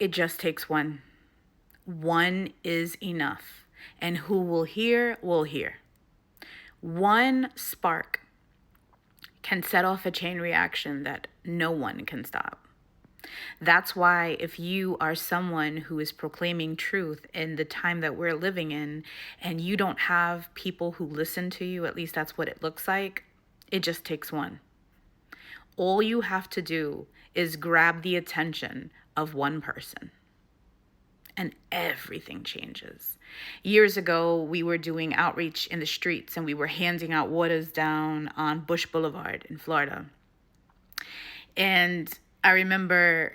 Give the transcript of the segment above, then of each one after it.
It just takes one. One is enough. And who will hear, will hear. One spark can set off a chain reaction that no one can stop. That's why if you are someone who is proclaiming truth in the time that we're living in, and you don't have people who listen to you, at least that's what it looks like, it just takes one. All you have to do is grab the attention of one person, and everything changes. Years ago, we were doing outreach in the streets, and we were handing out waters down on Bush Boulevard in Florida. And I remember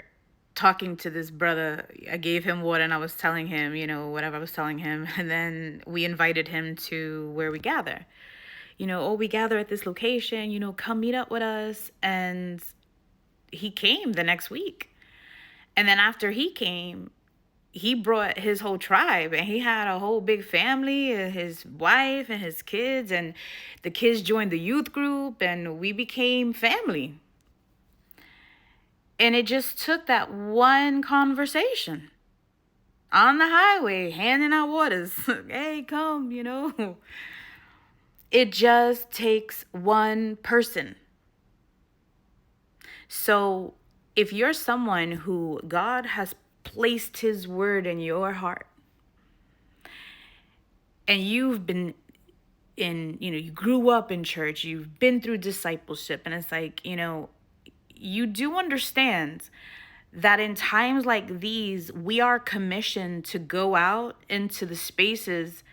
talking to this brother. I gave him water and I was telling him, whatever I was telling him. And then we invited him to where we gather. We gather at this location, come meet up with us. And he came the next week. And then after he came, he brought his whole tribe, and he had a whole big family, his wife and his kids, and the kids joined the youth group, and we became family. And it just took that one conversation on the highway, handing out waters. Hey, come, It just takes one person. So if you're someone who God has placed his word in your heart, and you've been you grew up in church, you've been through discipleship, and it's like, you do understand that in times like these, we are commissioned to go out into the spaces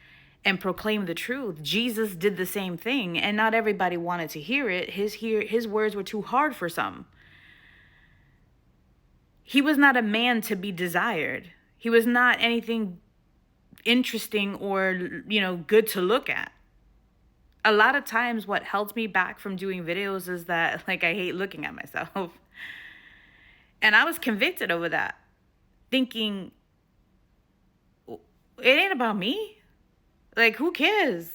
and proclaim the truth. Jesus did the same thing, and not everybody wanted to hear it. His words were too hard for some. He was not a man to be desired. He was not anything interesting or, good to look at. A lot of times what held me back from doing videos is that, I hate looking at myself. And I was convicted over that, thinking, it ain't about me. Who cares?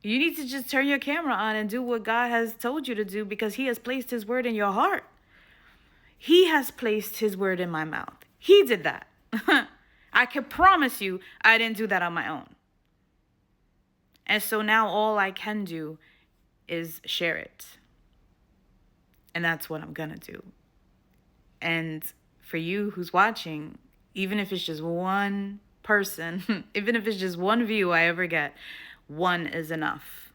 You need to just turn your camera on and do what God has told you to do, because he has placed his word in your heart. He has placed his word in my mouth. He did that. I can promise you I didn't do that on my own. And so now all I can do is share it. And that's what I'm going to do. And for you who's watching, even if it's just one person, even if it's just one view I ever get, one is enough.